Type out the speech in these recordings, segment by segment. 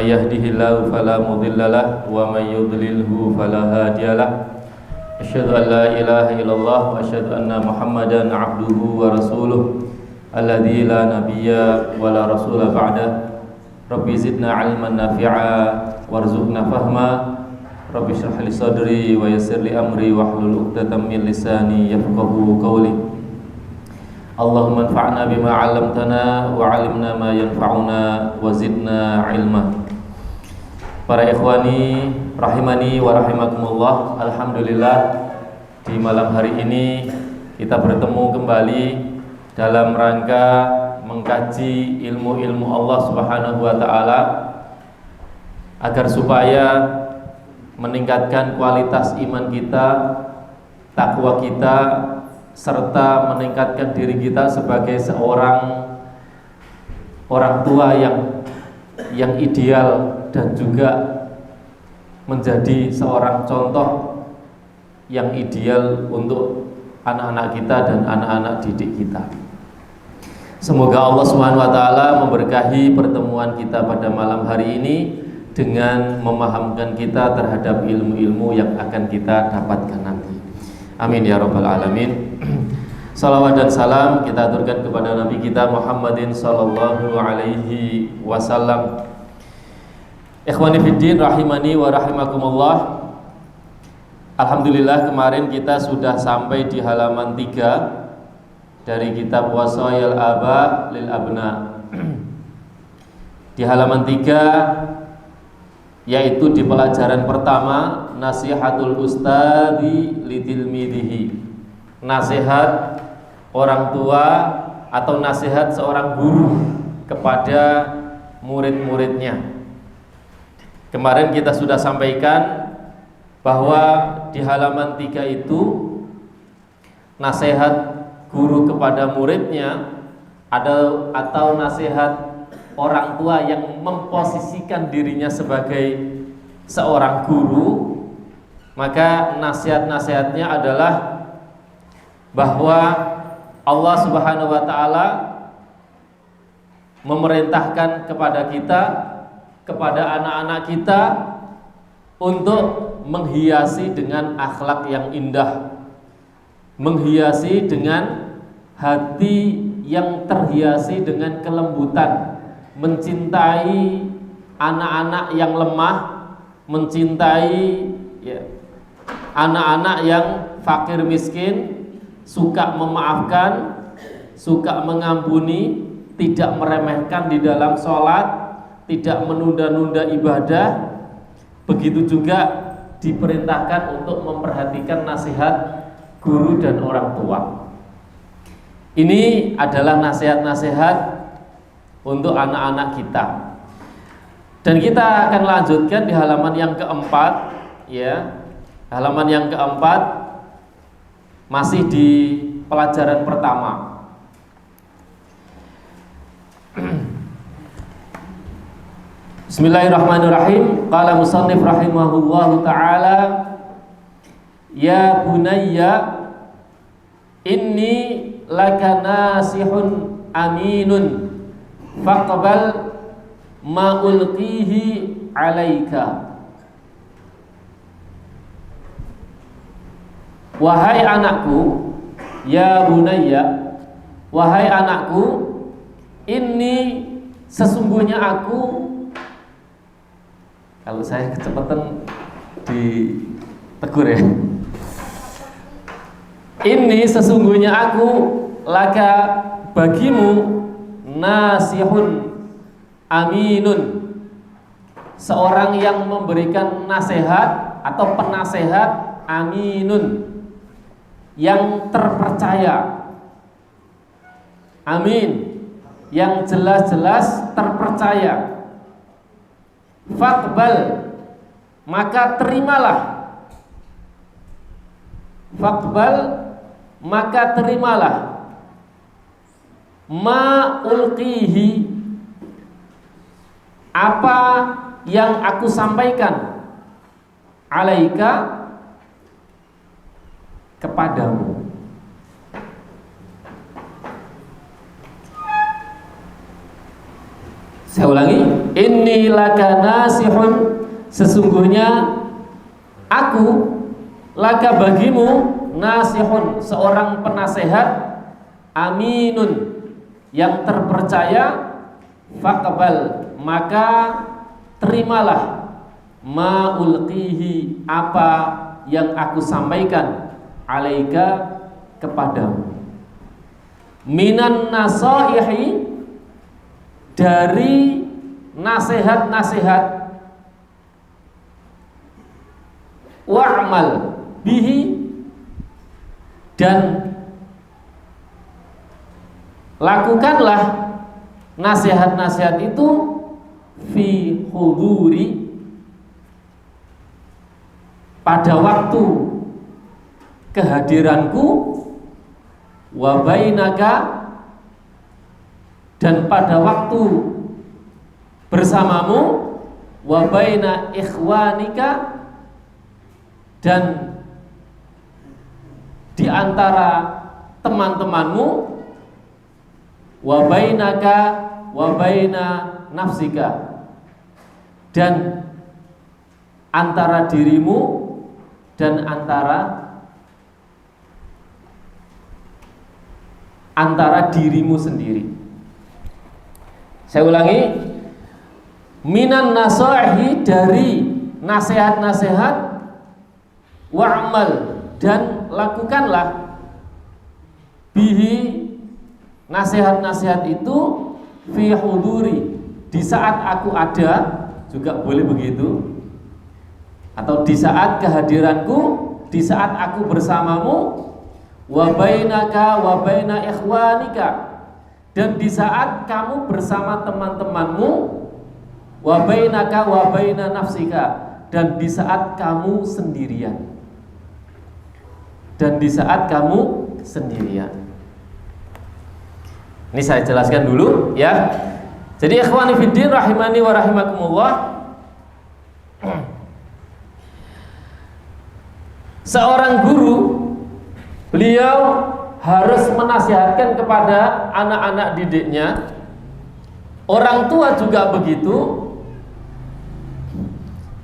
yahdihillahu fala mudhillalah wa man yudlilhu fala hadiyalah. Asyhadu an la ilaha illallah wa asyhadu anna Muhammadan abduhu wa rasuluh alladzi la nabiyya wa la rasula ba'dah. Rabbi zidna ilman nafi'a warzuqna fahma. Rabbi shrah li sadri wa yassir li amri wahlul 'uqdatam min lisani yafqahu qawli. Allahumma anfa'na bima 'allamtana wa 'allimna ma yanfa'una wa zidna ilma. Para ikhwani rahimani wa rahimakumullah, alhamdulillah di malam hari ini kita bertemu kembali dalam rangka mengkaji ilmu-ilmu Allah Subhanahu wa taala agar supaya meningkatkan kualitas iman kita, takwa kita, serta meningkatkan diri kita sebagai seorang orang tua yang ideal dan juga menjadi seorang contoh yang ideal untuk anak-anak kita dan anak-anak didik kita. Semoga Allah Subhanahu wa taala memberkahi pertemuan kita pada malam hari ini dengan memahamkan kita terhadap ilmu-ilmu yang akan kita dapatkan nanti. Amin ya rabbal alamin. Salawat dan salam kita aturkan kepada Nabi kita Muhammadin sallallahu alaihi wasallam. Ikhwani fiddin rahimani wa rahimakumullah. Alhamdulillah kemarin kita sudah sampai di halaman 3 dari kitab Wasayil Aba lil Abna. Di halaman 3 yaitu di pelajaran pertama, nasihatul ustadi litilmidihi. Nasihat orang tua atau nasihat seorang guru kepada murid-muridnya. Kemarin kita sudah sampaikan bahwa di halaman 3 itu nasihat guru kepada muridnya atau nasihat orang tua yang memposisikan dirinya sebagai seorang guru, maka nasihat-nasihatnya adalah bahwa Allah Subhanahu wa taala memerintahkan kepada kita, kepada anak-anak kita untuk menghiasi dengan akhlak yang indah, menghiasi dengan hati yang terhiasi dengan kelembutan, mencintai anak-anak yang lemah, mencintai anak-anak yang fakir miskin, suka memaafkan, suka mengampuni, tidak meremehkan di dalam sholat, tidak menunda-nunda ibadah. Begitu juga diperintahkan untuk memperhatikan nasihat guru dan orang tua. Ini adalah nasihat-nasihat untuk anak-anak kita. Dan kita akan lanjutkan di halaman yang keempat, ya. Halaman yang keempat masih di pelajaran pertama. Bismillahirrahmanirrahim. Qala musannif rahimahullahu ta'ala, ya bunayya inni laka nasihun aminun faqbal ma ulqihi alaika. Wahai anakku, ya bunayya, wahai anakku, ini sesungguhnya aku, kalau saya kecepatan ditegur ya. Ini sesungguhnya aku laka bagimu nasihun aminun, seorang yang memberikan nasihat atau penasehat, aminun, yang terpercaya. Amin, yang jelas-jelas terpercaya. Faqbal, maka terimalah. Faqbal, maka terimalah. Ma ulqihi, apa yang aku sampaikan, alaika, kepadamu. Saya ulangi, Inni laka nasihun, sesungguhnya aku laka bagimu nasihun, seorang penasehat, aminun, yang terpercaya, faqbal, maka terimalah, ma ulqihi, apa yang aku sampaikan, alaika, kepadamu, minan nasaihi, dari nasihat-nasihat, wa'mal bihi, dan lakukanlah nasihat-nasihat itu fi huduri, pada waktu kehadiranku, wa bainaka, dan pada waktu bersamamu, wa baina ikhwanika, dan di antara teman-temanmu, wa bainaka wa baina nafsika, dan antara dirimu dan antara dirimu sendiri. Saya ulangi, minan nasaihi, dari nasihat-nasihat, wa'mal, dan lakukanlah, bihi, nasihat-nasihat itu, fi huduri, di saat aku ada, juga boleh begitu, atau di saat kehadiranku, di saat aku bersamamu, wa bainaka wa baina ikhwanika, dan di saat kamu bersama teman-temanmu, wa bainaka wa baina nafsika, dan di saat kamu sendirian, dan di saat kamu sendirian. Ini saya jelaskan dulu ya. Jadi ikhwani fiddin rahimani wa rahimakumullah, seorang guru, beliau harus menasihatkan kepada anak-anak didiknya. Orang tua juga begitu.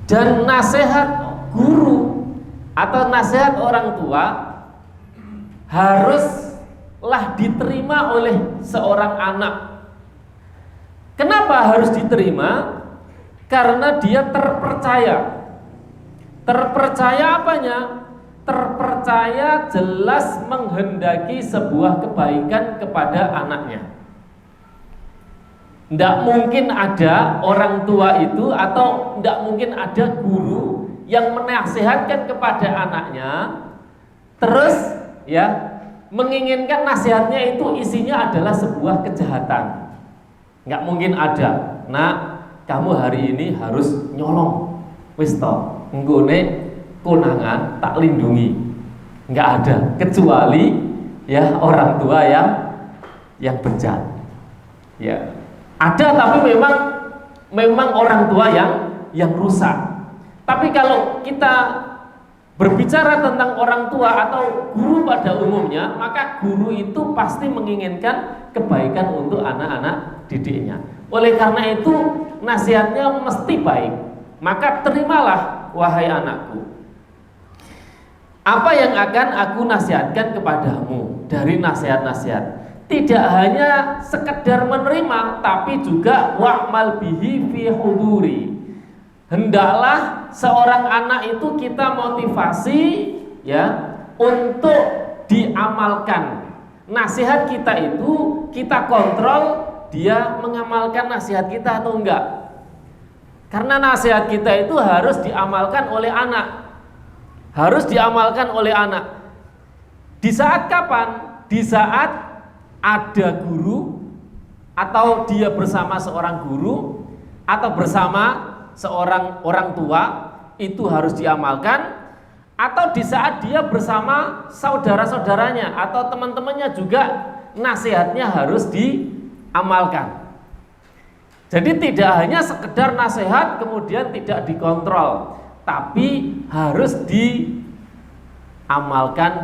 Dan nasihat guru atau nasihat orang tua haruslah diterima oleh seorang anak. Kenapa harus diterima? Karena dia terpercaya. Terpercaya apanya? Terpercaya jelas menghendaki sebuah kebaikan kepada anaknya. Tidak mungkin ada orang tua itu, atau tidak mungkin ada guru yang menasihatkan kepada anaknya terus ya menginginkan nasihatnya itu isinya adalah sebuah kejahatan. Nggak mungkin ada. Nah, kamu hari ini harus nyolong, wis to, nggone konangan tak lindungi. Nggak ada, kecuali ya orang tua yang bejat. Ya, ada, tapi memang orang tua yang rusak. Tapi kalau kita berbicara tentang orang tua atau guru pada umumnya, maka guru itu pasti menginginkan kebaikan untuk anak-anak didiknya. Oleh karena itu nasihatnya mesti baik. Maka terimalah wahai anakku apa yang akan aku nasihatkan kepadamu dari nasihat-nasihat. Tidak hanya sekedar menerima, tapi juga wa'mal bihi fi huduri. Hendaklah seorang anak itu kita motivasi ya untuk diamalkan. Nasihat kita itu kita kontrol dia mengamalkan nasihat kita atau enggak. Karena nasihat kita itu harus diamalkan oleh anak. Harus diamalkan oleh anak. Di saat kapan? Di saat ada guru, atau dia bersama seorang guru, atau bersama seorang orang tua, itu harus diamalkan. Atau di saat dia bersama saudara-saudaranya atau teman-temannya juga, nasihatnya harus diamalkan. Jadi tidak hanya sekedar nasihat kemudian tidak dikontrol, tapi harus diamalkan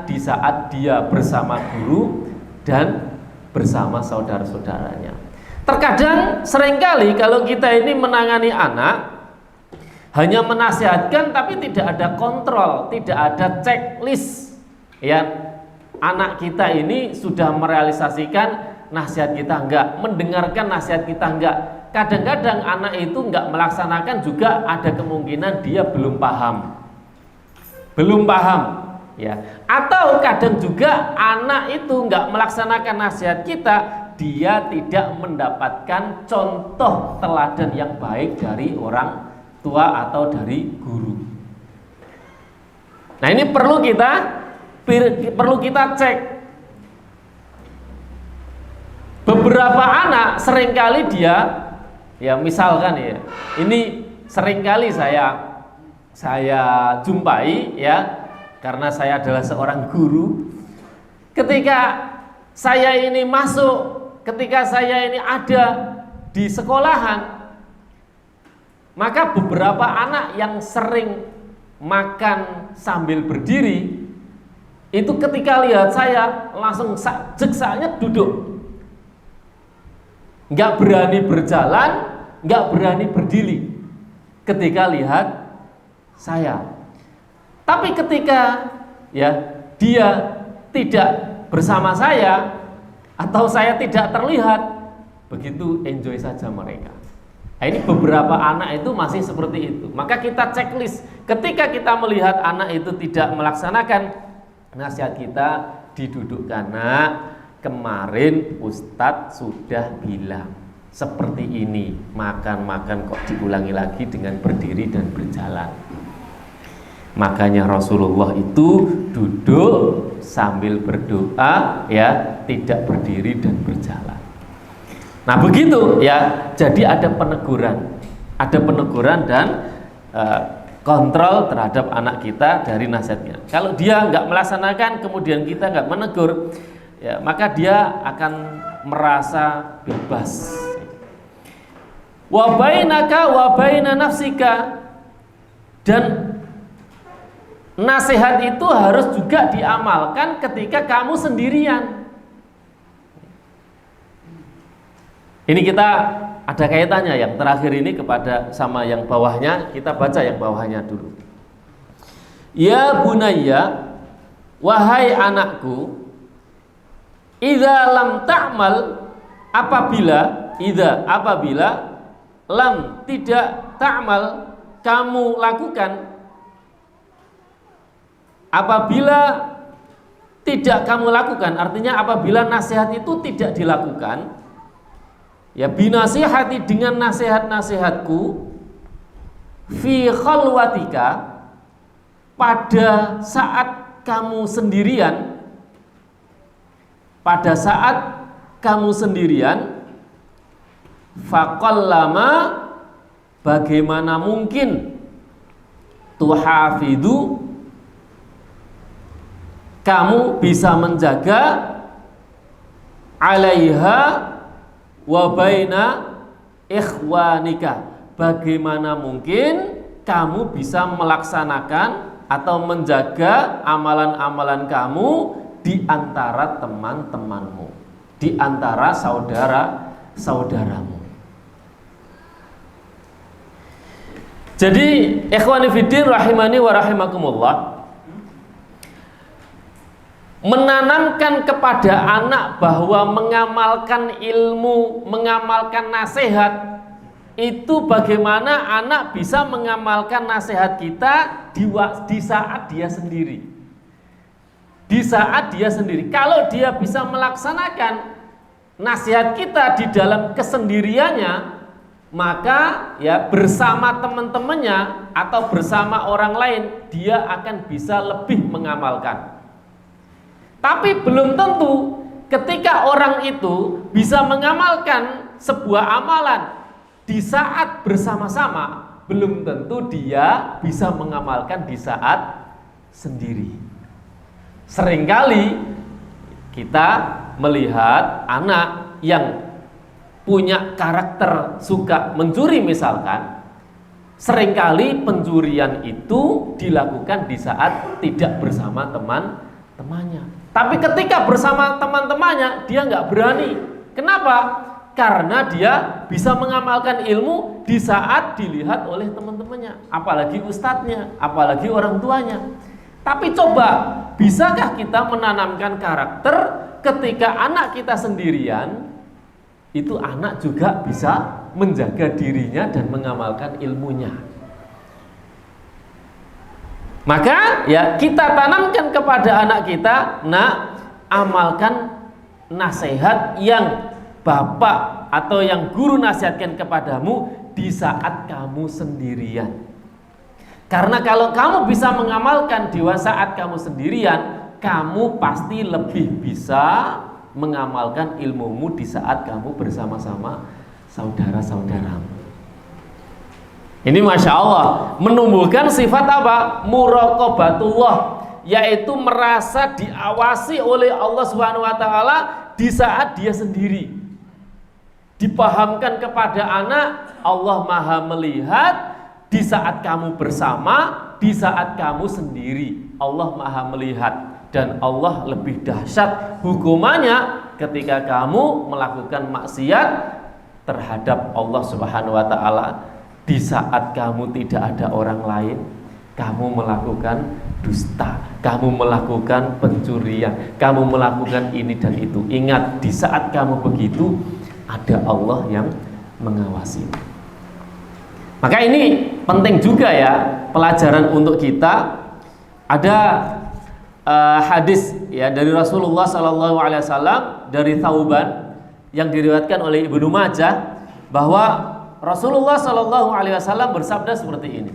di saat dia bersama guru dan bersama saudara-saudaranya. Terkadang seringkali kalau kita ini menangani anak hanya menasihatkan tapi tidak ada kontrol, tidak ada checklist. Ya, anak kita ini sudah merealisasikan nasihat kita enggak, mendengarkan nasihat kita enggak. Kadang-kadang anak itu enggak melaksanakan juga ada kemungkinan dia belum paham. Belum paham, ya. Atau kadang juga anak itu enggak melaksanakan nasihat kita, dia tidak mendapatkan contoh teladan yang baik dari orang tua atau dari guru. Nah, ini perlu kita cek. Beberapa anak seringkali dia, ya misalkan ya, ini seringkali saya jumpai ya, karena saya adalah seorang guru. Ketika saya ini masuk, ketika saya ini ada di sekolahan, maka beberapa anak yang sering makan sambil berdiri, itu ketika lihat saya langsung jeksanya duduk, nggak berani berjalan, nggak berani berdiri ketika lihat saya. Tapi ketika ya dia tidak bersama saya atau saya tidak terlihat, begitu enjoy saja mereka. Nah, ini beberapa anak itu masih seperti itu. Maka kita checklist. Ketika kita melihat anak itu tidak melaksanakan nasihat kita, didudukkan. Nah, kemarin Ustadz sudah bilang seperti ini, makan-makan kok diulangi lagi dengan berdiri dan berjalan. Makanya Rasulullah itu duduk sambil berdoa, ya, tidak berdiri dan berjalan. Nah, begitu ya. Jadi ada peneguran dan kontrol terhadap anak kita dari nasihatnya. Kalau dia nggak melaksanakan, kemudian kita nggak menegur, ya, maka dia akan merasa bebas. Wa bainaka wa baina nafsika, dan nasihat itu harus juga diamalkan ketika kamu sendirian. Ini kita ada kaitannya yang terakhir ini kepada sama yang bawahnya. Kita baca yang bawahnya dulu. Ya bunayya, wahai anakku, idza lam ta'mal, apabila lam tidak ta'mal, kamu lakukan, apabila tidak kamu lakukan, artinya apabila nasihat itu tidak dilakukan, ya, binasihati, dengan nasihat-nasihatku, fi khalwatika, pada saat kamu sendirian, faqallama, bagaimana mungkin, tuhafidu, kamu bisa menjaga, alaiha wa baina ikhwanika, bagaimana mungkin kamu bisa melaksanakan atau menjaga amalan-amalan kamu di antara teman-temanmu, di antara saudara-saudaramu. Jadi ikhwani fiddin rahimani wa rahimakumullah, menanamkan kepada anak bahwa mengamalkan ilmu, mengamalkan nasihat, itu bagaimana anak bisa mengamalkan nasihat kita di saat dia sendiri. Di saat dia sendiri. Kalau dia bisa melaksanakan nasihat kita di dalam kesendiriannya, maka ya bersama teman-temannya atau bersama orang lain, dia akan bisa lebih mengamalkan. Tapi belum tentu ketika orang itu bisa mengamalkan sebuah amalan di saat bersama-sama, belum tentu dia bisa mengamalkan di saat sendiri. Seringkali kita melihat anak yang punya karakter suka mencuri misalkan, seringkali pencurian itu dilakukan di saat tidak bersama teman-temannya. Tapi ketika bersama teman-temannya dia nggak berani. Kenapa? karena dia bisa mengamalkan ilmu di saat dilihat oleh teman-temannya, apalagi ustadznya, apalagi orang tuanya. Tapi coba, bisakah kita menanamkan karakter ketika anak kita sendirian, itu anak juga bisa menjaga dirinya dan mengamalkan ilmunya. Maka ya kita tanamkan kepada anak kita, nak, amalkan nasihat yang bapak atau yang guru nasihatkan kepadamu di saat kamu sendirian. Karena kalau kamu bisa mengamalkan di saat kamu sendirian, kamu pasti lebih bisa mengamalkan ilmumu di saat kamu bersama-sama saudara-saudaramu. Ini Masya Allah menumbuhkan sifat apa? Muraqabatullah, yaitu merasa diawasi oleh Allah Subhanahu wa Ta'ala di saat dia sendiri. Dipahamkan kepada anak, Allah Maha melihat di saat kamu bersama, di saat kamu sendiri. Allah Maha melihat, dan Allah lebih dahsyat hukumannya ketika kamu melakukan maksiat terhadap Allah Subhanahu wa Ta'ala. Di saat kamu tidak ada orang lain, kamu melakukan dusta, kamu melakukan pencurian, kamu melakukan ini dan itu. Ingat, di saat kamu begitu, ada Allah yang mengawasi. Maka ini penting juga ya, pelajaran untuk kita. Ada hadis ya dari Rasulullah SAW dari Thauban yang diriwayatkan oleh Ibnu Majah, bahwa Rasulullah SAW bersabda seperti ini: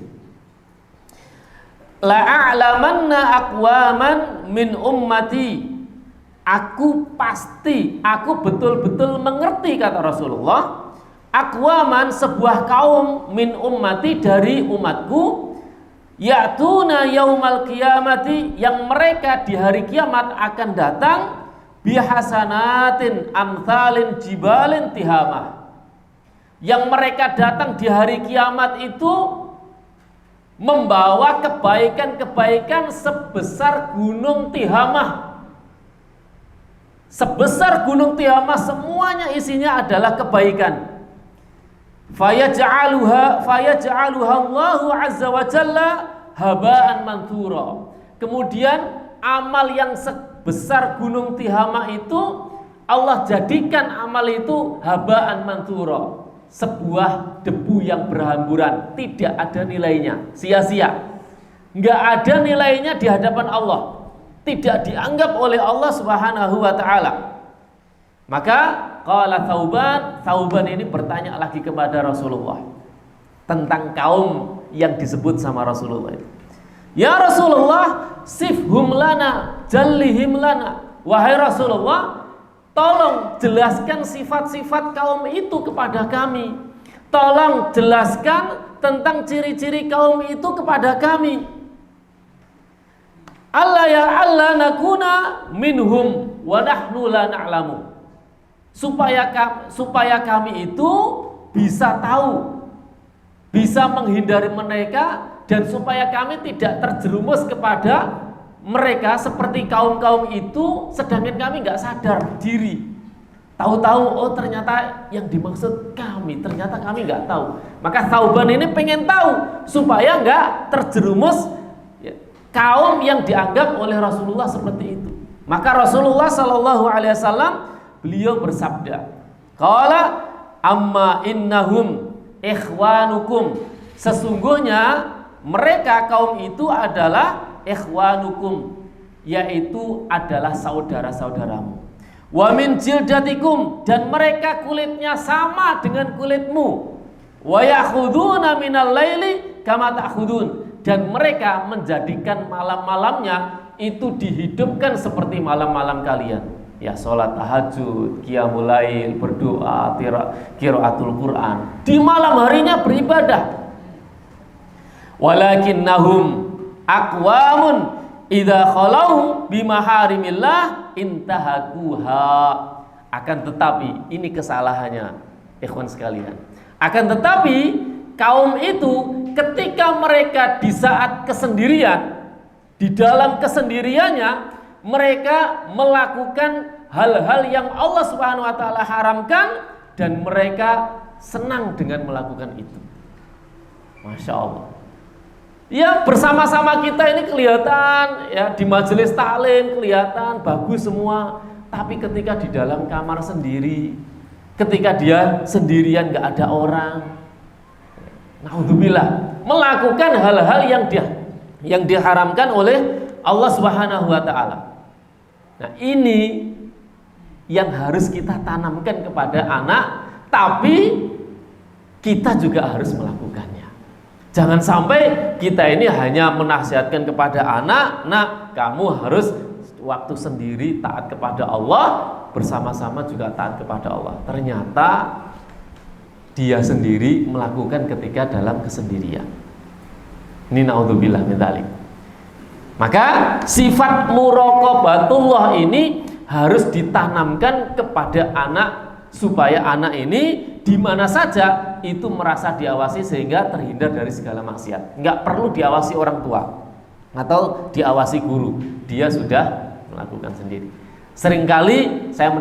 la'a'lamanna aqwaman min ummati, aku betul-betul mengerti, kata Rasulullah, aqwaman, sebuah kaum, min ummati, dari umatku, ya'tuna yaumal qiyamati, yang mereka di hari kiamat akan datang, bihasanatin amthalin jibalin tihamah, yang mereka datang di hari kiamat itu membawa kebaikan-kebaikan sebesar gunung Tihamah. Sebesar gunung Tihamah, semuanya isinya adalah kebaikan. Fayaj'aluha Allahu azza wa jalla haba'an manthura. Kemudian amal yang sebesar gunung Tihamah itu Allah jadikan amal itu haba'an manthura, sebuah debu yang berhamburan, tidak ada nilainya, sia-sia, nggak ada nilainya di hadapan Allah, tidak dianggap oleh Allah Subhanahu wa Ta'ala. Maka qala Thauban ini bertanya lagi kepada Rasulullah tentang kaum yang disebut sama Rasulullah. Ya Rasulullah, sifhum lana, jallihim lana. Wahai Rasulullah, tolong jelaskan sifat-sifat kaum itu kepada kami. Tolong jelaskan tentang ciri-ciri kaum itu kepada kami. Allah ya Allah nakuna minhum wa nahnu la na'lamu. Supaya kami itu bisa tahu, bisa menghindari mereka, dan supaya kami tidak terjerumus kepada mereka seperti kaum-kaum itu, sedangkan kami nggak sadar diri. Tahu-tahu, oh ternyata yang dimaksud kami, ternyata kami nggak tahu. Maka Thauban ini pengen tahu supaya nggak terjerumus ya, kaum yang dianggap oleh Rasulullah seperti itu. Maka Rasulullah SAW beliau bersabda, qala amma innahum ikhwanukum, sesungguhnya mereka kaum itu adalah ikhwanukum, yaitu adalah saudara-saudaramu. Wa min jildatikum, dan mereka kulitnya sama dengan kulitmu. Wa yakhuduna minal laili kama ta'khudun, dan mereka menjadikan malam-malamnya itu dihidupkan seperti malam-malam kalian. Ya, sholat tahajud, qiyamul lail, berdoa, qiraatul Quran. Di malam harinya beribadah. Walakinnahum aqwamun idza khalau bimaharimillah intahakuha. Akan tetapi, ini kesalahannya ikhwan sekalian. Akan tetapi kaum itu ketika mereka di saat kesendirian, di dalam kesendiriannya mereka melakukan hal-hal yang Allah Subhanahu wa taala haramkan, dan mereka senang dengan melakukan itu. Masya Allah. Ya, bersama-sama kita ini kelihatan ya, di majelis taklim kelihatan bagus semua, tapi ketika di dalam kamar sendiri, ketika dia sendirian gak ada orang, naudzubillah, melakukan hal-hal yang diharamkan oleh Allah Subhanahu wa taala. Nah, ini yang harus kita tanamkan kepada anak, tapi kita juga harus melakukannya. Jangan sampai kita ini hanya menasihatkan kepada anak, "Nak, kamu harus waktu sendiri taat kepada Allah, bersama-sama juga taat kepada Allah." Ternyata dia sendiri melakukan ketika dalam kesendirian. Ini naudzubillah min dzalik. Maka sifat muraqabatullah ini harus ditanamkan kepada anak, supaya anak ini di mana saja itu merasa diawasi sehingga terhindar dari segala maksiat. Enggak perlu diawasi orang tua atau diawasi guru, dia sudah melakukan sendiri. Seringkali saya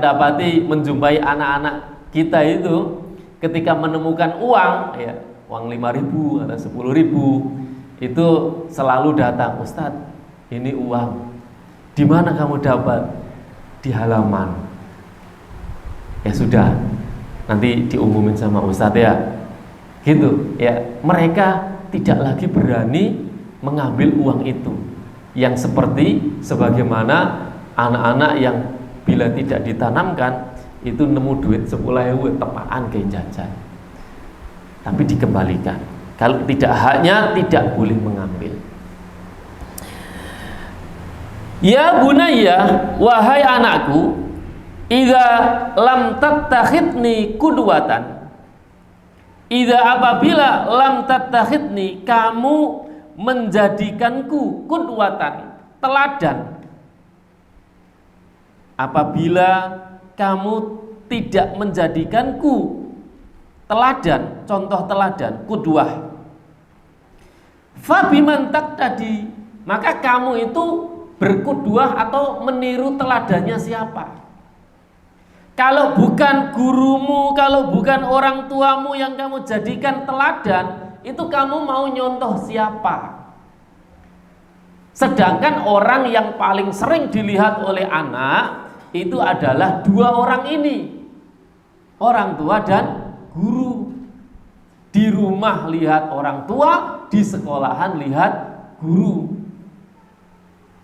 menjumpai anak-anak kita itu ketika menemukan uang, ya, uang 5.000 atau 10.000, itu selalu datang, "Ustadz, ini uang. Di mana kamu dapat?" "Di halaman." "Ya sudah, nanti diumumin sama Ustadz ya." Gitu ya. Mereka tidak lagi berani mengambil uang itu, yang seperti sebagaimana anak-anak yang bila tidak ditanamkan itu nemu duit 10.000 tepaan ke jajan, tapi dikembalikan. Kalau tidak haknya tidak boleh mengambil. Ya bunayya, wahai anakku, idza lam tattakhidni qudwatan, idza apabila lam tattakhidni, kamu menjadikanku qudwatan, teladan. Apabila kamu tidak menjadikanku teladan, contoh teladan, qudwah, fa biman taqtadi, maka kamu itu berqudwah atau meniru teladannya siapa? Kalau bukan gurumu, kalau bukan orang tuamu yang kamu jadikan teladan, itu kamu mau nyontoh siapa? Sedangkan orang yang paling sering dilihat oleh anak itu adalah dua orang ini, orang tua dan guru. Di rumah lihat orang tua, di sekolahan lihat guru.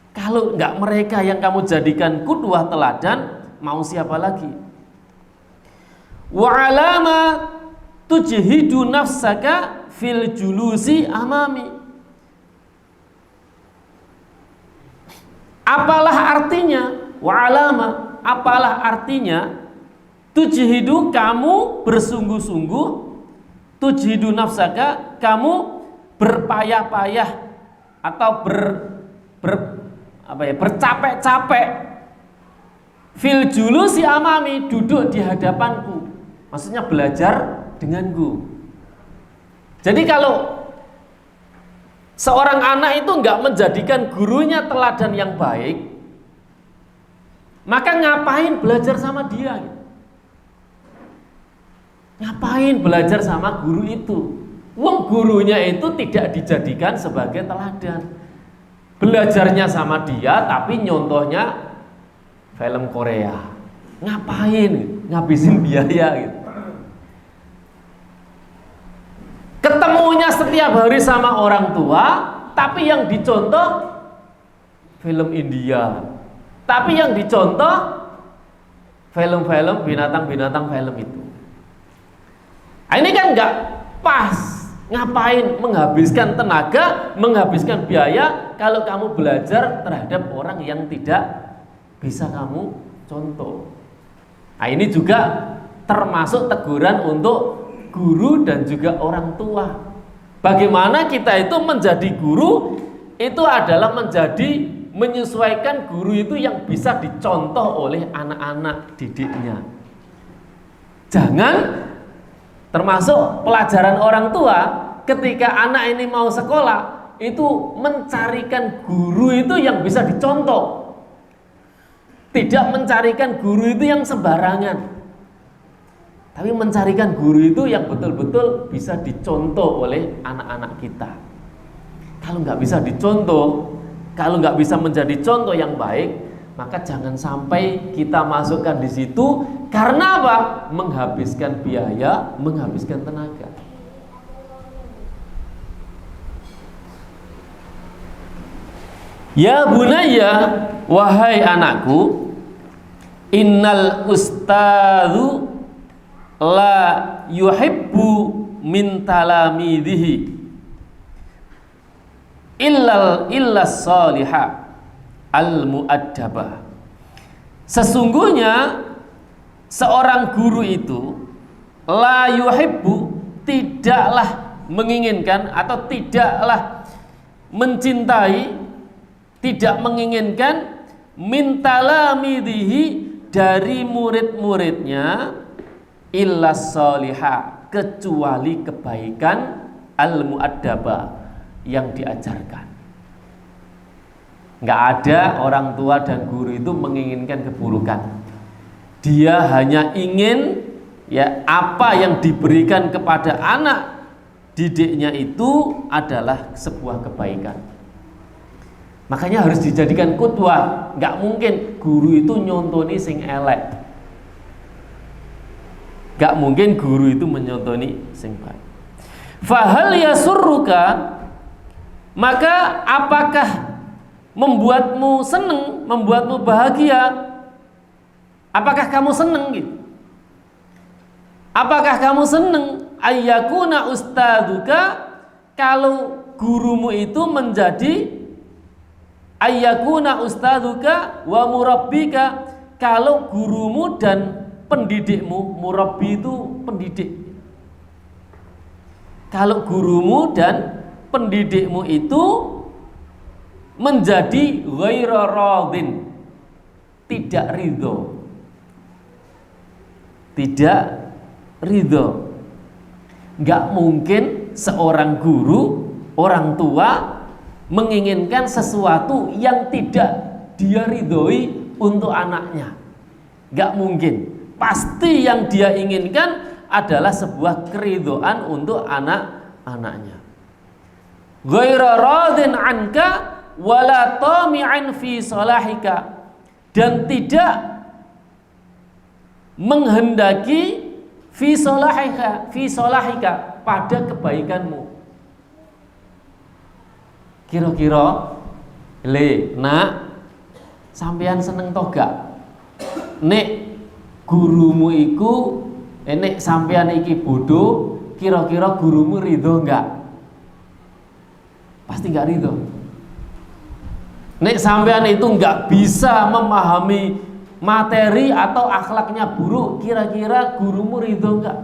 Kalau enggak mereka yang kamu jadikan qudwah teladan, mau siapa lagi? Wa alama tujhidu nafsaka fil julusi amami. Apalah artinya? Wa alama, apalah artinya? Tujhidu, kamu bersungguh-sungguh, tujhidu nafsaka, kamu berpayah-payah atau bercapek-capek, fil julusi amami, duduk di hadapanku, maksudnya belajar denganku. Jadi kalau seorang anak itu enggak menjadikan gurunya teladan yang baik, maka ngapain belajar sama dia? Ngapain belajar sama guru itu? Wong gurunya itu tidak dijadikan sebagai teladan. Belajarnya sama dia tapi nyontohnya film Korea. Ngapain? Ngabisin biaya gitu. Ketemunya setiap hari sama orang tua, tapi yang dicontoh film India. Tapi yang dicontoh film-film binatang-binatang film itu. Nah, ini kan nggak pas. Ngapain menghabiskan tenaga, menghabiskan biaya kalau kamu belajar terhadap orang yang tidak bisa kamu contoh. Nah, ini juga termasuk teguran untuk guru dan juga orang tua. Bagaimana kita itu menjadi guru, itu adalah menyesuaikan guru itu yang bisa dicontoh oleh anak-anak didiknya. Jangan termasuk pelajaran orang tua, ketika anak ini mau sekolah, itu mencarikan guru itu yang bisa dicontoh, tidak mencarikan guru itu yang sembarangan. Tapi mencarikan guru itu yang betul-betul bisa dicontoh oleh anak-anak kita. Kalau nggak bisa dicontoh, kalau nggak bisa menjadi contoh yang baik, maka jangan sampai kita masukkan di situ. Karena apa? Menghabiskan biaya, menghabiskan tenaga. Ya bunayya, wahai anakku, innal ustadzu la yuhibbu min talamidhihi illa salihah al muaddabah. Sesungguhnya seorang guru itu la yuhibbu, tidaklah menginginkan atau tidaklah mencintai, tidak menginginkan min talamidhihi, dari murid-muridnya, illa salihah, kecuali kebaikan al muaddabah, yang diajarkan. Nggak ada orang tua dan guru itu menginginkan keburukan. Dia hanya ingin ya apa yang diberikan kepada anak didiknya itu adalah sebuah kebaikan. Makanya harus dijadikan qudwah. Nggak mungkin guru itu nyontoni sing elek. Nggak mungkin guru itu menyontoni sing baik. Fahal yasurruka, maka apakah membuatmu senang, membuatmu bahagia? Apakah kamu senang gitu? Apakah kamu senang ayyakuna ustaduka, kalau gurumu itu menjadi ayyakuna ustaduka wa murabbika, kalau gurumu dan pendidikmu, murabbi itu pendidik. Kalau gurumu dan pendidikmu itu menjadi ghaira radin, tidak ridho. Tidak ridho. Nggak mungkin seorang guru, orang tua menginginkan sesuatu yang tidak dia ridhoi untuk anaknya. Nggak mungkin. Pasti yang dia inginkan adalah sebuah keridhaan untuk anak-anaknya. Ghaira radin anka wala tami'an fi salahika, dan tidak menghendaki fi salahika pada kebaikanmu. Kira-kira nak sampean seneng toh gak nek gurumu iku nek sampean iki bodoh, kira-kira gurumu ridho enggak? Pasti enggak ridho. Nek sampean itu enggak bisa memahami materi atau akhlaknya buruk, kira-kira gurumu ridho enggak?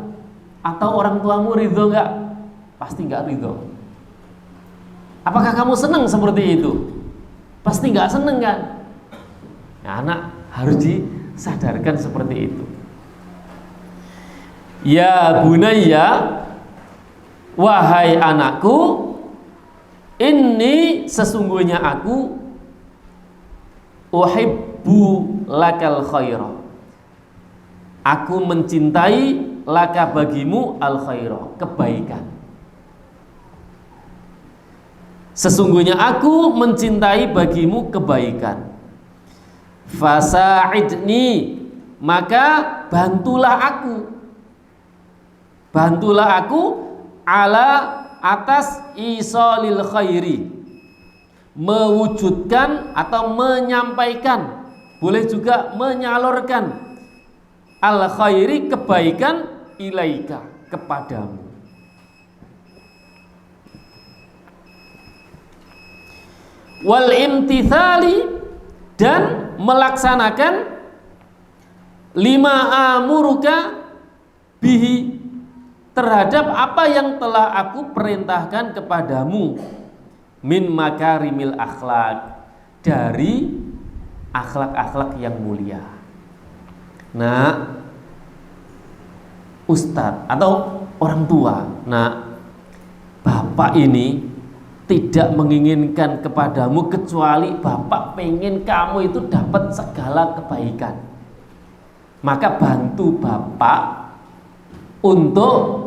Atau orang tuamu ridho enggak? Pasti enggak ridho. Apakah kamu senang seperti itu? Pasti enggak senang kan? Nah, anak harus disadarkan seperti itu. Ya bunayya, wahai anakku, ini sesungguhnya aku uhibbu lakal khaira, aku mencintai laka bagimu al khaira, kebaikan. Sesungguhnya aku mencintai bagimu kebaikan. Fasa'idni, maka bantulah aku ala atas isolil khairi, mewujudkan atau menyampaikan, boleh juga menyalurkan al khairi, kebaikan, ilaika, kepadamu. Wal imtithali, dan melaksanakan lima amuruka bihi, terhadap apa yang telah aku perintahkan kepadamu, min makarimil akhlak, dari akhlak-akhlak yang mulia. Nah, ustadz atau orang tua, nah bapak ini tidak menginginkan kepadamu kecuali bapak pengen kamu itu dapat segala kebaikan. Maka bantu bapak untuk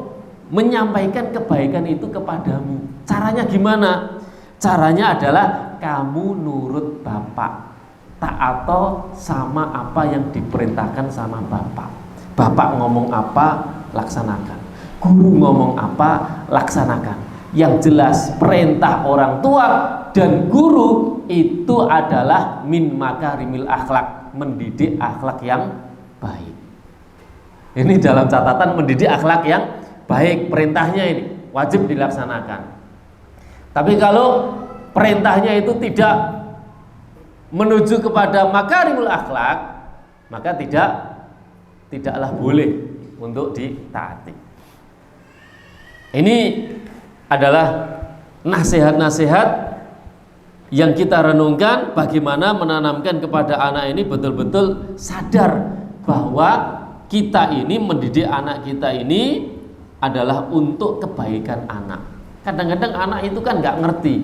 menyampaikan kebaikan itu kepadamu. Caranya gimana? Caranya adalah kamu nurut bapak, taat sama apa yang diperintahkan sama bapak. Bapak ngomong apa, laksanakan. Guru ngomong apa, laksanakan. Yang jelas perintah orang tua dan guru itu adalah min makarimil akhlak, mendidik akhlak yang baik. Ini dalam catatan mendidik akhlak yang baik, perintahnya ini wajib dilaksanakan. Tapi kalau perintahnya itu tidak menuju kepada makarimul akhlak, maka tidaklah boleh untuk ditaati. Ini adalah nasihat-nasihat yang kita renungkan bagaimana menanamkan kepada anak ini betul-betul sadar bahwa kita ini mendidik anak kita ini adalah untuk kebaikan anak. Kadang-kadang anak itu kan nggak ngerti.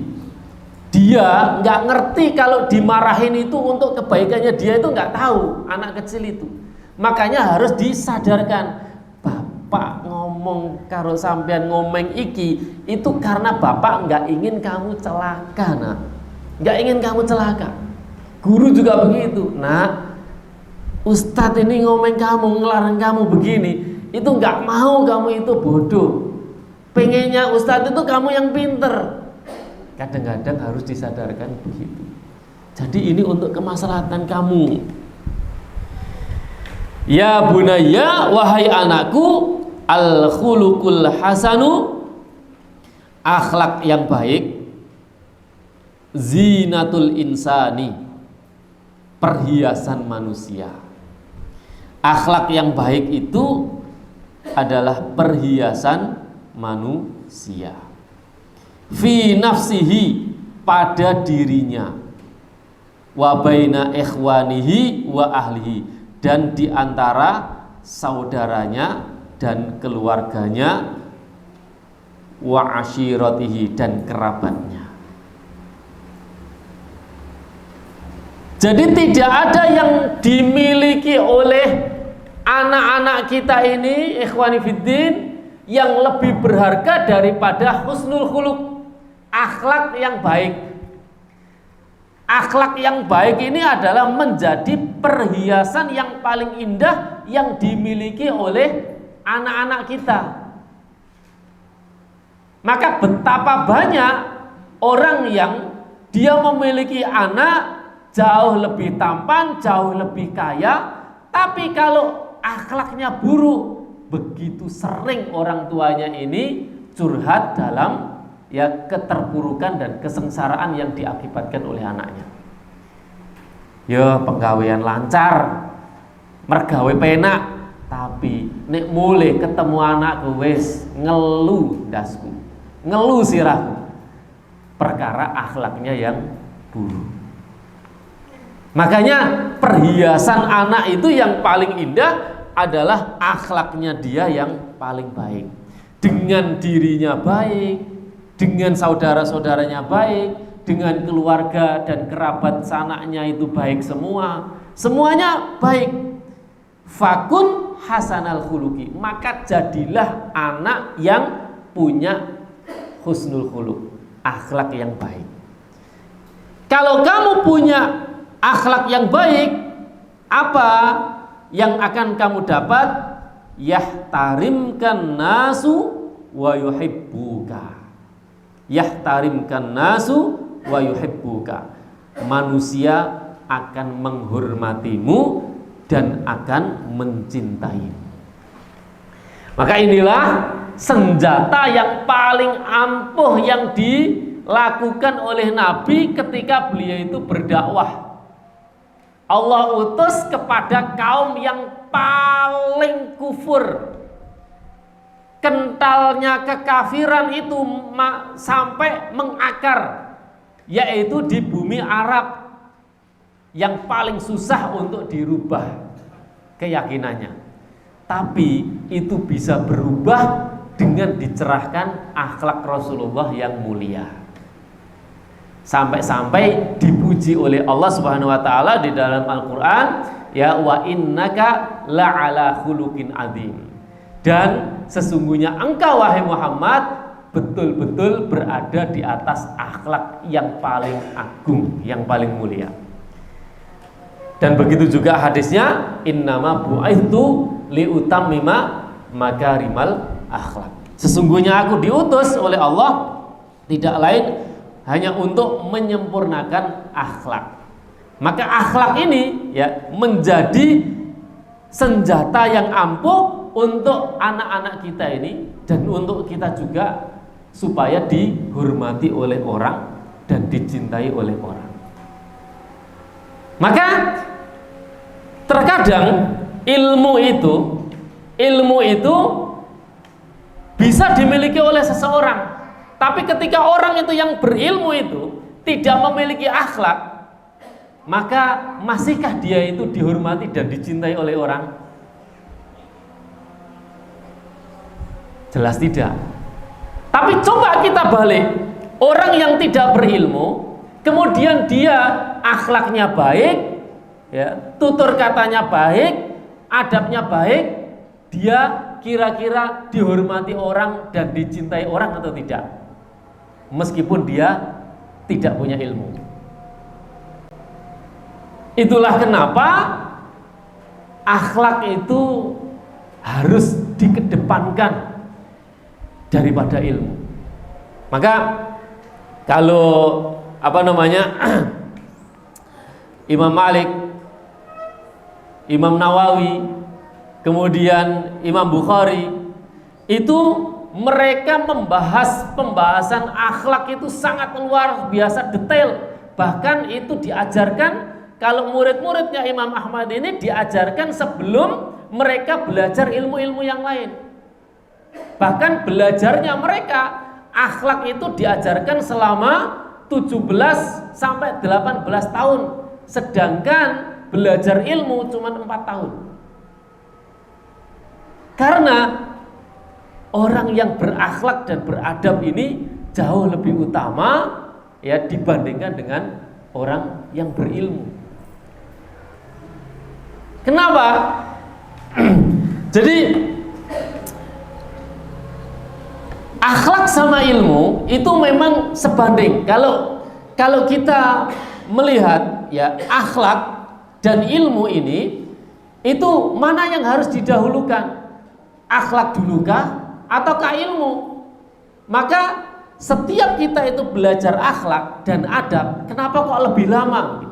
Dia nggak ngerti kalau dimarahin itu untuk kebaikannya, dia itu nggak tahu, anak kecil itu. Makanya harus disadarkan, bapak ngomong karo sampean ngomeng iki itu karena bapak nggak ingin kamu celaka, nak. Nggak ingin kamu celaka. Guru juga begitu, nak. Ustadz ini ngomeng kamu, ngelarang kamu begini, itu nggak mau kamu itu bodoh. Pengennya ustadz itu kamu yang pinter. Kadang-kadang harus disadarkan begitu. Jadi ini untuk kemaslahatan kamu. Ya bunayya, wahai anakku, al khuluqul hasanu, akhlak yang baik, zinatul insani, perhiasan manusia. Akhlak yang baik itu adalah perhiasan manusia. Fi nafsihi, pada dirinya, wa baina ikhwanihi wa ahlihi, dan di antara saudaranya dan keluarganya, wa ashiratihi, dan kerabatnya. Jadi tidak ada yang dimiliki oleh anak-anak kita ini, ikhwani fiddin, yang lebih berharga daripada husnul khuluq, akhlak yang baik. Akhlak yang baik ini adalah menjadi perhiasan yang paling indah yang dimiliki oleh anak-anak kita. Maka betapa banyak orang yang dia memiliki anak jauh lebih tampan, jauh lebih kaya, tapi kalau akhlaknya buruk, begitu sering orang tuanya ini curhat dalam keterpurukan dan kesengsaraan yang diakibatkan oleh anaknya. Ya penggawean lancar, mergawe penak, tapi nek mulai ketemu anakku wis ngeluh dasku, ngeluh sirahku, perkara akhlaknya yang buruk. Makanya perhiasan anak itu yang paling indah adalah akhlaknya dia yang paling baik. Dengan dirinya baik, dengan saudara-saudaranya baik, dengan keluarga dan kerabat sanaknya itu baik semua. Semuanya baik. Fakun hasanal khuluqi, maka jadilah anak yang punya husnul khuluq, akhlak yang baik. Kalau kamu punya akhlak yang baik, apa yang akan kamu dapat? Yahtarimkan nasu wa yuhibbuka. Yahtarimkan nasu wa yuhibbuka. Manusia akan menghormatimu dan akan mencintaimu. Maka inilah senjata yang paling ampuh yang dilakukan oleh Nabi ketika beliau itu berdakwah. Allah utus kepada kaum yang paling kufur, kentalnya kekafiran itu sampai mengakar, yaitu di bumi Arab yang paling susah untuk dirubah keyakinannya. Tapi itu bisa berubah dengan dicerahkan akhlak Rasulullah yang mulia. Sampai-sampai dipuji oleh Allah Subhanahu wa taala di dalam Al-Qur'an, ya wa innaka la'ala khuluqin adzim. Dan sesungguhnya engkau wahai Muhammad betul-betul berada di atas akhlak yang paling agung, yang paling mulia. Dan begitu juga hadisnya, innama bu'aitsu liutammima makarimal akhlak. Sesungguhnya aku diutus oleh Allah tidak lain hanya untuk menyempurnakan akhlak. Maka akhlak ini ya menjadi senjata yang ampuh untuk anak-anak kita ini dan untuk kita juga, supaya dihormati oleh orang dan dicintai oleh orang. Maka terkadang ilmu itu bisa dimiliki oleh seseorang, tapi ketika orang itu yang berilmu itu tidak memiliki akhlak, maka masihkah dia itu dihormati dan dicintai oleh orang? Jelas tidak. Tapi coba kita balik, orang yang tidak berilmu, kemudian dia akhlaknya baik, ya, tutur katanya baik, adabnya baik, dia kira-kira dihormati orang dan dicintai orang atau tidak? Meskipun dia tidak punya ilmu. Itulah kenapa akhlak itu harus dikedepankan daripada ilmu. Maka kalau Imam Malik, Imam Nawawi, kemudian Imam Bukhari, itu mereka membahas pembahasan akhlak itu sangat luar biasa detail. Bahkan itu diajarkan, kalau murid-muridnya Imam Ahmad ini diajarkan sebelum mereka belajar ilmu-ilmu yang lain. Bahkan belajarnya mereka akhlak itu diajarkan selama 17 sampai 18 tahun, sedangkan belajar ilmu cuma 4 tahun. Karena orang yang berakhlak dan beradab ini jauh lebih utama ya dibandingkan dengan orang yang berilmu. Kenapa? Jadi akhlak sama ilmu itu memang sebanding. Kalau kita melihat ya akhlak dan ilmu ini, itu mana yang harus didahulukan? Akhlak dulukah ataukah ilmu? Maka setiap kita itu belajar akhlak dan adab, kenapa kok lebih lama?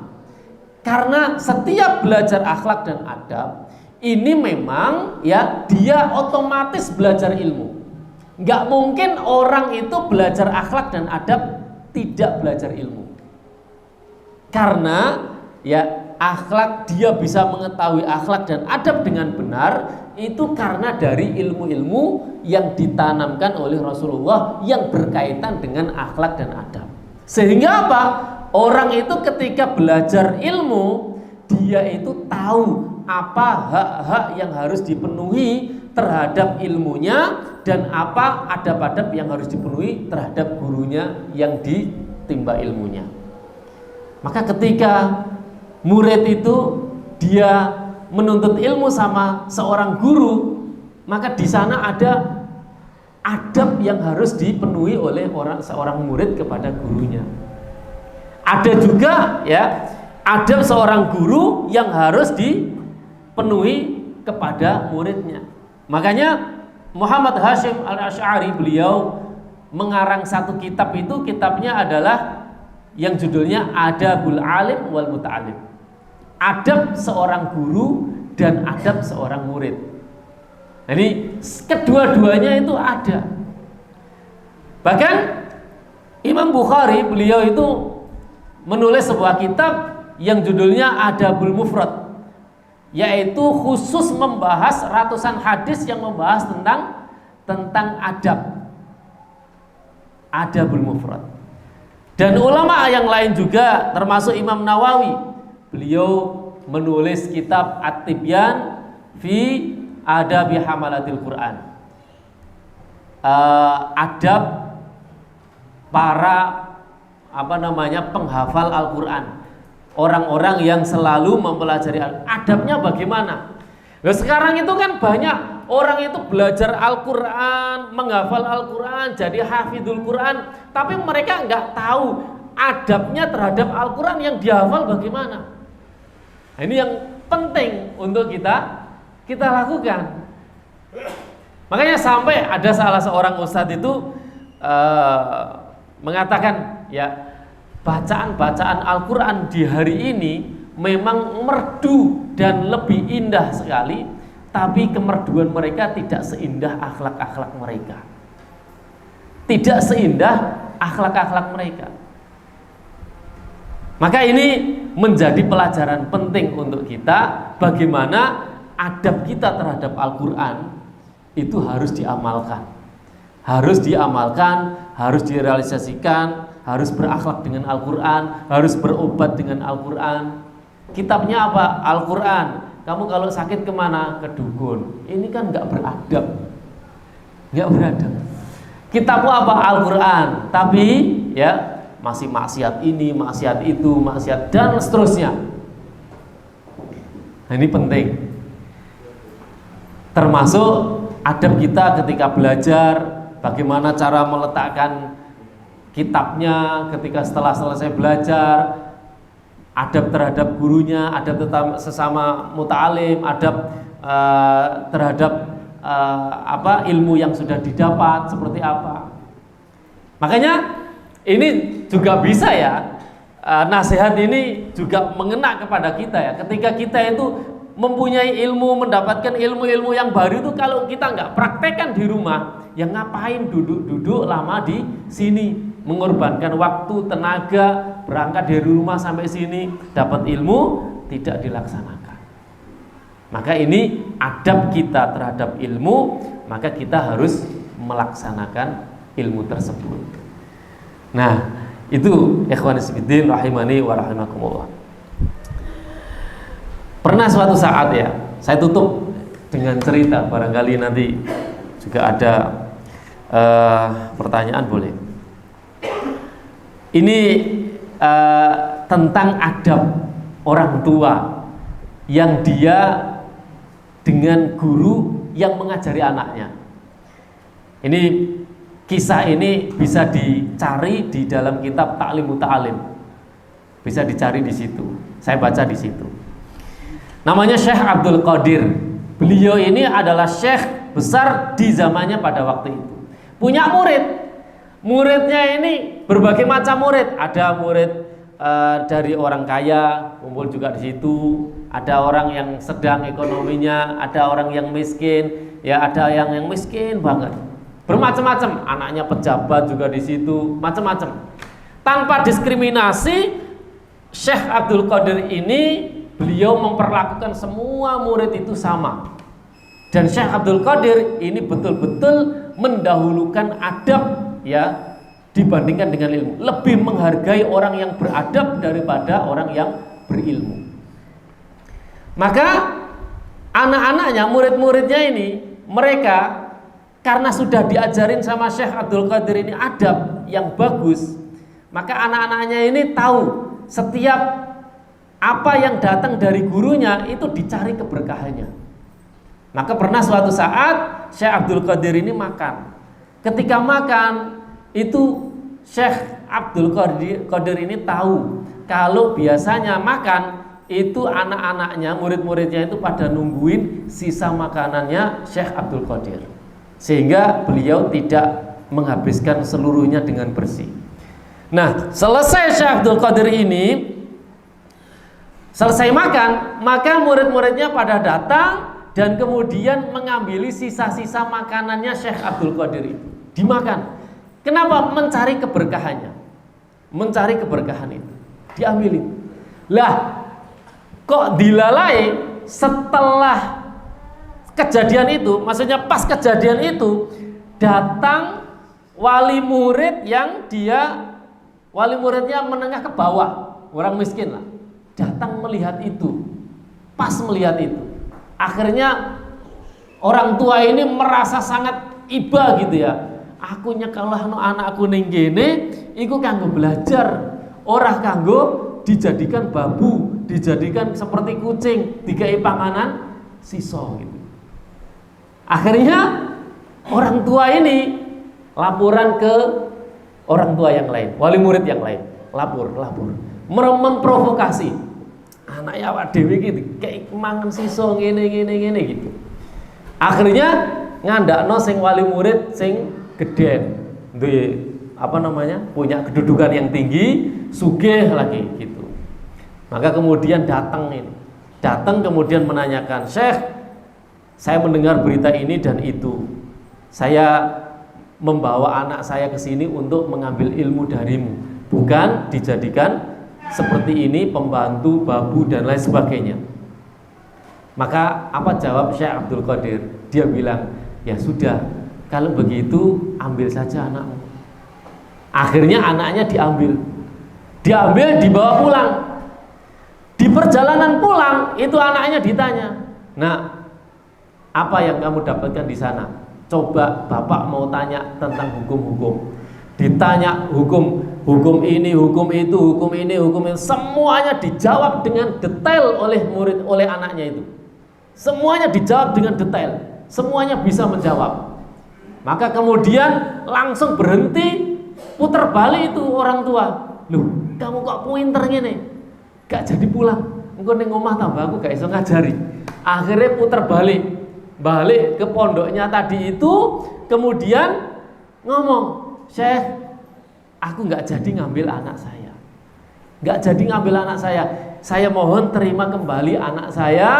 Karena setiap belajar akhlak dan adab ini memang ya dia otomatis belajar ilmu. Nggak mungkin orang itu belajar akhlak dan adab tidak belajar ilmu. Karena ya akhlak, dia bisa mengetahui akhlak dan adab dengan benar itu karena dari ilmu-ilmu yang ditanamkan oleh Rasulullah yang berkaitan dengan akhlak dan adab. Sehingga apa? Orang itu ketika belajar ilmu, dia itu tahu apa hak-hak yang harus dipenuhi terhadap ilmunya dan apa adab-adab yang harus dipenuhi terhadap gurunya yang ditimba ilmunya. Maka ketika murid itu dia menuntut ilmu sama seorang guru, maka di sana ada adab yang harus dipenuhi oleh seorang murid kepada gurunya. Ada juga ya adab seorang guru yang harus dipenuhi kepada muridnya. Makanya Muhammad Hashim Al-Asy'ari beliau mengarang satu kitab, itu kitabnya adalah yang judulnya Adabul Alim wal Muta'alim. Adab seorang guru dan adab seorang murid. Jadi kedua-duanya itu ada. Bahkan Imam Bukhari beliau itu menulis sebuah kitab yang judulnya Adabul Mufrad, yaitu khusus membahas ratusan hadis yang membahas tentang adab. Adabul Mufrad. Dan ulama yang lain juga termasuk Imam Nawawi, beliau menulis kitab At-Tibyan fi Adabi Hamalatil Quran. Adab para penghafal Al-Quran, orang-orang yang selalu mempelajari adabnya bagaimana. Nah, sekarang itu kan banyak orang itu belajar Al-Quran, menghafal Al-Quran, jadi hafidhul Quran, tapi mereka nggak tahu adabnya terhadap Al-Quran yang dihafal bagaimana. Nah, ini yang penting untuk kita lakukan. Makanya sampai ada salah seorang ustadz itu mengatakan, ya, bacaan-bacaan Al-Quran di hari ini memang merdu dan lebih indah sekali, tapi kemerduan mereka tidak seindah akhlak-akhlak mereka. Tidak seindah akhlak-akhlak mereka. Maka ini menjadi pelajaran penting untuk kita, bagaimana adab kita terhadap Al-Quran itu harus diamalkan. Harus diamalkan, harus direalisasikan, harus berakhlak dengan Al-Quran, harus berobat dengan Al-Quran. Kitabnya apa? Al-Quran. Kamu kalau sakit kemana? Ke dukun. Ini kan nggak beradab, nggak beradab. Kitabmu apa? Al-Quran. Tapi ya masih maksiat ini, maksiat itu, maksiat dan seterusnya. Nah, ini penting. Termasuk adab kita ketika belajar, bagaimana cara meletakkan kitabnya ketika setelah selesai belajar, adab terhadap gurunya, adab sesama muta'alim, adab terhadap ilmu yang sudah didapat seperti apa. Makanya ini juga bisa ya, nasihat ini juga mengena kepada kita ya. Ketika kita itu mempunyai ilmu, mendapatkan ilmu-ilmu yang baru itu, kalau kita nggak praktekkan di rumah, ya ngapain duduk-duduk lama di sini, mengorbankan waktu, tenaga, berangkat dari rumah sampai sini, dapat ilmu, tidak dilaksanakan. Maka ini adab kita terhadap ilmu, maka kita harus melaksanakan ilmu tersebut. Nah, itu ikhwanis fiddin rahimani wa rahimakumullah. Pernah suatu saat ya, saya tutup dengan cerita, barangkali nanti juga ada pertanyaan boleh. Ini tentang adab orang tua yang dia dengan guru yang mengajari anaknya. Ini kisah ini bisa dicari di dalam kitab Ta'lim Muta'alim. Bisa dicari di situ. Saya baca di situ. Namanya Syekh Abdul Qadir. Beliau ini adalah syekh besar di zamannya pada waktu itu. Punya murid. Muridnya ini berbagai macam murid. Ada murid dari orang kaya, kumpul juga di situ. Ada orang yang sedang ekonominya, ada orang yang miskin, ya ada yang miskin banget. Bermacam-macam, anaknya pejabat juga di situ, macam-macam. Tanpa diskriminasi, Syekh Abdul Qadir ini beliau memperlakukan semua murid itu sama. Dan Syekh Abdul Qadir ini betul-betul mendahulukan adab ya dibandingkan dengan ilmu. Lebih menghargai orang yang beradab daripada orang yang berilmu. Maka anak-anaknya, murid-muridnya ini, mereka karena sudah diajarin sama Syekh Abdul Qadir ini adab yang bagus, maka anak-anaknya ini tahu setiap apa yang datang dari gurunya itu dicari keberkahannya. Maka pernah suatu saat Syekh Abdul Qadir ini makan. Ketika makan itu Syekh Abdul Qadir ini tahu kalau biasanya makan itu anak-anaknya, murid-muridnya itu pada nungguin sisa makanannya Syekh Abdul Qadir, sehingga beliau tidak menghabiskan seluruhnya dengan bersih. Nah, selesai Syekh Abdul Qadir ini selesai makan, maka murid-muridnya pada datang dan kemudian mengambil sisa-sisa makanannya Syekh Abdul Qadir itu dimakan. Kenapa? Mencari keberkahannya. Mencari keberkahan itu diambilin. Lah, kok dilalai setelah kejadian itu, maksudnya pas kejadian itu datang wali murid yang wali muridnya menengah ke bawah, orang miskin lah, datang melihat itu. Pas melihat itu, akhirnya orang tua ini merasa sangat iba gitu ya. Aku nyekalah no anakku ning kene iku kanggo belajar, ora kanggo dijadikan babu, dijadikan seperti kucing, dikai panganan sisa gitu. Akhirnya orang tua ini laporan ke orang tua yang lain, wali murid yang lain, lapor, memprovokasi. Anaknya awak dhewe iki kayak mangan siso ngene gitu. Akhirnya ngandakno sing wali murid sing gede, duwe punya kedudukan yang tinggi, sugih lagi gitu. Maka kemudian datang kemudian menanyakan, "Syekh, saya mendengar berita ini dan itu. Saya membawa anak saya ke sini untuk mengambil ilmu darimu, bukan dijadikan seperti ini, pembantu, babu dan lain sebagainya." Maka apa jawab Syekh Abdul Qadir? Dia bilang, "Ya sudah, kalau begitu ambil saja anakmu." Akhirnya anaknya diambil, dibawa pulang. Di perjalanan pulang itu anaknya ditanya, "Nah, apa yang kamu dapatkan di sana? Coba bapak mau tanya tentang hukum-hukum." Ditanya hukum ini, hukum itu, hukum ini, hukum itu, semuanya dijawab dengan detail oleh anaknya itu. Semuanya dijawab dengan detail, semuanya bisa menjawab. Maka kemudian langsung berhenti, putar balik itu orang tua. "Loh, kamu kok pinter ngene? Gak jadi pulang. Engko ning omah tambah aku gak iso ngajari." Akhirnya putar balik ke pondoknya tadi itu, kemudian ngomong, "Syekh, aku gak jadi ngambil anak saya. Saya mohon terima kembali anak saya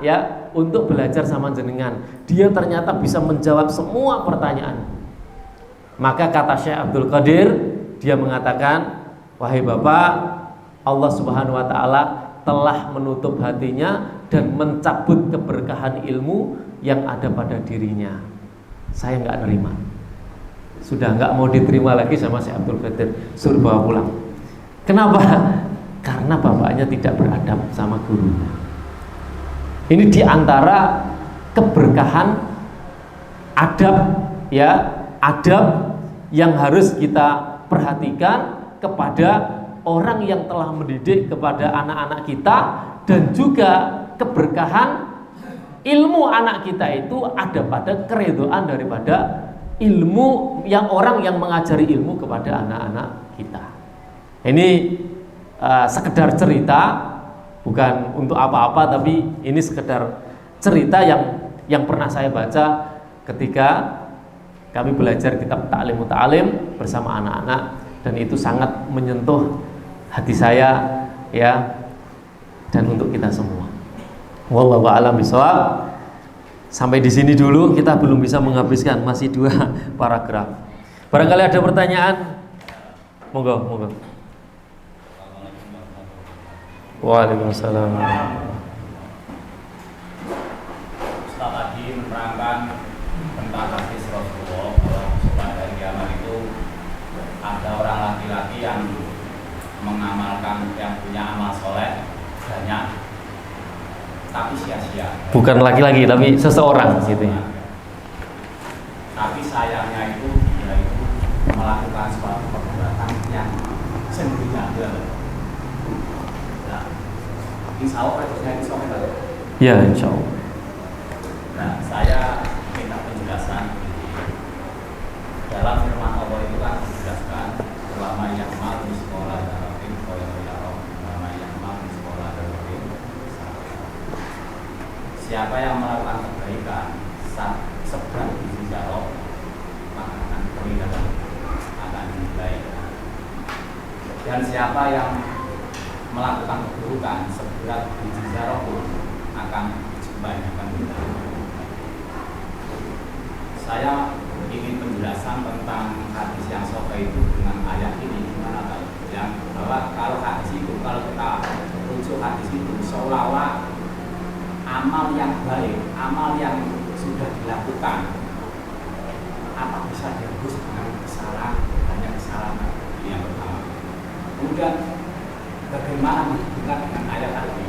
ya untuk belajar sama jenengan. Dia ternyata bisa menjawab semua pertanyaan." Maka kata Syekh Abdul Qadir, dia mengatakan, "Wahai Bapak, Allah Subhanahu wa taala telah menutup hatinya dan mencabut keberkahan ilmu yang ada pada dirinya. Saya nggak nerima. Sudah nggak mau diterima lagi sama Syekh Abdul Qadir, suruh bawa pulang." Kenapa? Karena bapaknya tidak beradab sama gurunya. Ini diantara keberkahan adab, ya, adab yang harus kita perhatikan kepada orang yang telah mendidik kepada anak-anak kita, dan juga keberkahan ilmu anak kita itu ada pada keridhaan daripada ilmu yang orang yang mengajari ilmu kepada anak-anak kita. Ini sekedar cerita, bukan untuk apa-apa, tapi ini sekedar cerita yang pernah saya baca ketika kami belajar kitab Ta'lim Muta'alim bersama anak-anak, dan itu sangat menyentuh hati saya, ya, dan untuk kita semua. Wallahu a'lam bishawab. Sampai di sini dulu, kita belum bisa menghabiskan, masih 2 paragraf. Barangkali ada pertanyaan, monggo. Waalaikumsalam. Ustaz tadi menerangkan tentang hadis Rasulullah bahwa pada hari kiamat itu ada orang laki-laki yang mengamalkan, yang punya amal soleh banyak, tapi sia-sia. Bukan laki-laki, tapi seseorang gitu ya. Tapi sayangnya itu dia itu melakukan suatu perbuatan yang sendiri. Nah, insya Allah itu soal. Ya, insya Allah. Nah, saya minta penjelasan. Dalam firman Allah itu kan dijelaskan, ulama yang mal di sekolah darafin, ulama yang mal di sekolah darafin. Siapa yang melakukan kebaikan seberat biji jarok, maka akan peringatan, akan dinilai. Dan siapa yang melakukan keburukan seberat biji jarok pun akan dibanyakan dinilai. Saya ingin penjelasan tentang hadis yang sahih itu dengan ayat ini, gimana Pak? Yang bahwa kalau hadis itu, kalau kita rujuk hadis itu, seolah-olah amal yang baik, amal yang sudah dilakukan, apa bisa dihapus dengan kesalahan, hanya kesalahan. Ini yang pertama. Kemudian bagaimana menghubungkan dengan ayat tadi,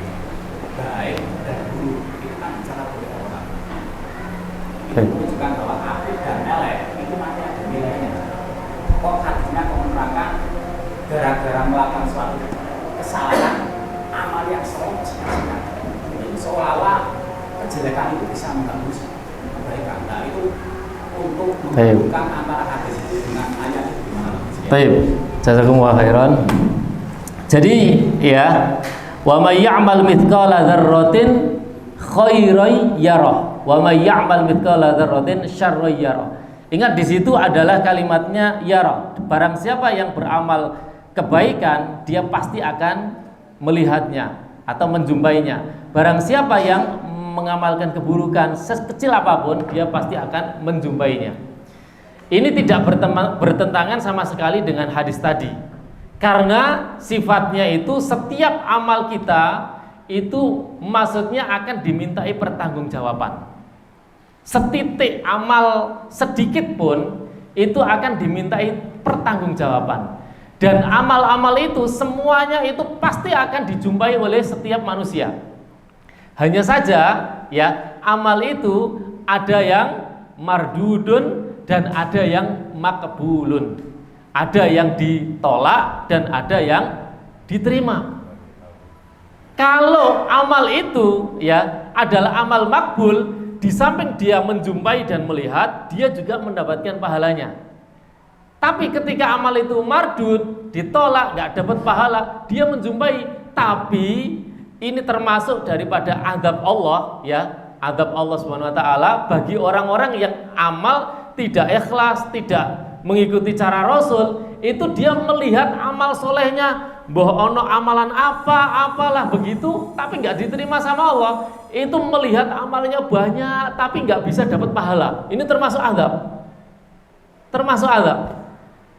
baik dan buruk itu kan bicara oleh orang. Itu menunjukkan bahwa apik dan elek itu nanti ada nilainya. Kok hadisnya menerangkan gara-gara melakukan suatu kesalahan, amal yang soleh sia-sia. Itu seolah-olah kejelekan itu bisa menembus. kebaikan. Nah itu untuk menghubungkan antara hadis itu dengan ayat itu gimana? Baik, jazakumullah khairan. Jadi ya, wa may ya'mal mithqala dzarratin khairan yarah, wa may ya'mal mithqala dzarratin syarran yarah. Ingat di situ adalah kalimatnya yarah. Barang siapa yang beramal kebaikan, dia pasti akan melihatnya atau menjumpainya. Barang siapa yang mengamalkan keburukan sekecil apapun, dia pasti akan menjumpainya. Ini tidak bertentangan sama sekali dengan hadis tadi. Karena sifatnya itu setiap amal kita itu maksudnya akan dimintai pertanggungjawaban. Setitik amal sedikit pun itu akan dimintai pertanggungjawaban. Dan amal-amal itu semuanya itu pasti akan dijumpai oleh setiap manusia. Hanya saja ya, amal itu ada yang mardudun dan ada yang makbulun. Ada yang ditolak dan ada yang diterima. Kalau amal itu ya adalah amal makbul, di samping dia menjumpai dan melihat, dia juga mendapatkan pahalanya. Tapi ketika amal itu mardud, ditolak, nggak dapat pahala, dia menjumpai, tapi ini termasuk daripada azab Allah ya, azab Allah Subhanahu wa taala bagi orang-orang yang amal tidak ikhlas, tidak mengikuti cara Rasul. Itu dia melihat amal solehnya, bahwa ono amalan apalah begitu, tapi nggak diterima sama Allah. Itu melihat amalnya banyak, tapi nggak bisa dapat pahala. Ini termasuk azab. Termasuk azab.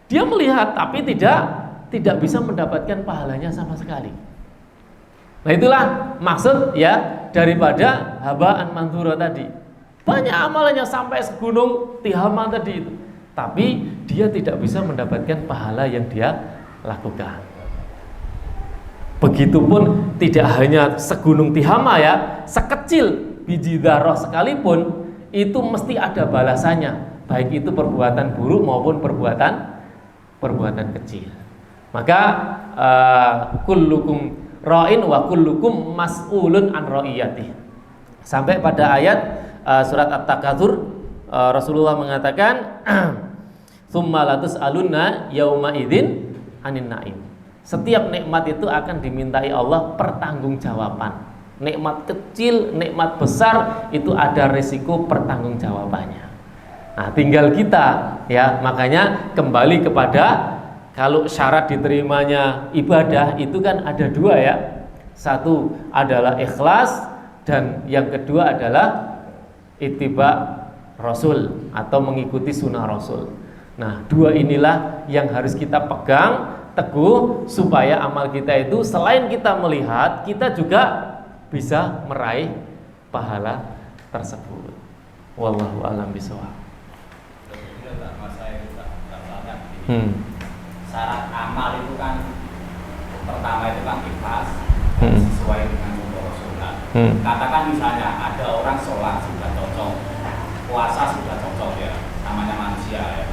Dia melihat, tapi tidak bisa mendapatkan pahalanya sama sekali. Nah itulah maksud ya daripada habaan manthura tadi. Banyak amalannya sampai segunung Tihama tadi itu, tapi dia tidak bisa mendapatkan pahala yang dia lakukan. Begitupun tidak hanya segunung Tihama ya, sekecil biji dzarrah sekalipun itu mesti ada balasannya, baik itu perbuatan buruk maupun perbuatan kecil. Maka kullukum ra'in wa kullukum mas'ulun an ra'iyatih. Sampai pada ayat surat At-Takatsur, Rasulullah mengatakan tsumma latus'alunna yauma idzin anin na'im. Setiap nikmat itu akan dimintai Allah pertanggungjawaban. Nikmat kecil, nikmat besar itu ada resiko pertanggungjawabannya. Nah, tinggal kita ya, makanya kembali kepada kalau syarat diterimanya ibadah itu kan ada dua ya. Satu adalah ikhlas dan yang kedua adalah ittiba Rasul atau mengikuti sunnah Rasul. Nah, dua inilah yang harus kita pegang teguh supaya amal kita itu selain kita melihat, kita juga bisa meraih pahala tersebut. Wallahu a'lam bishawab. Syarat amal itu kan pertama itu kan ikhlas sesuai dengan Rasulullah. Katakan misalnya ada orang sholat sudah cocok, puasa sudah cocok ya, namanya manusia ya,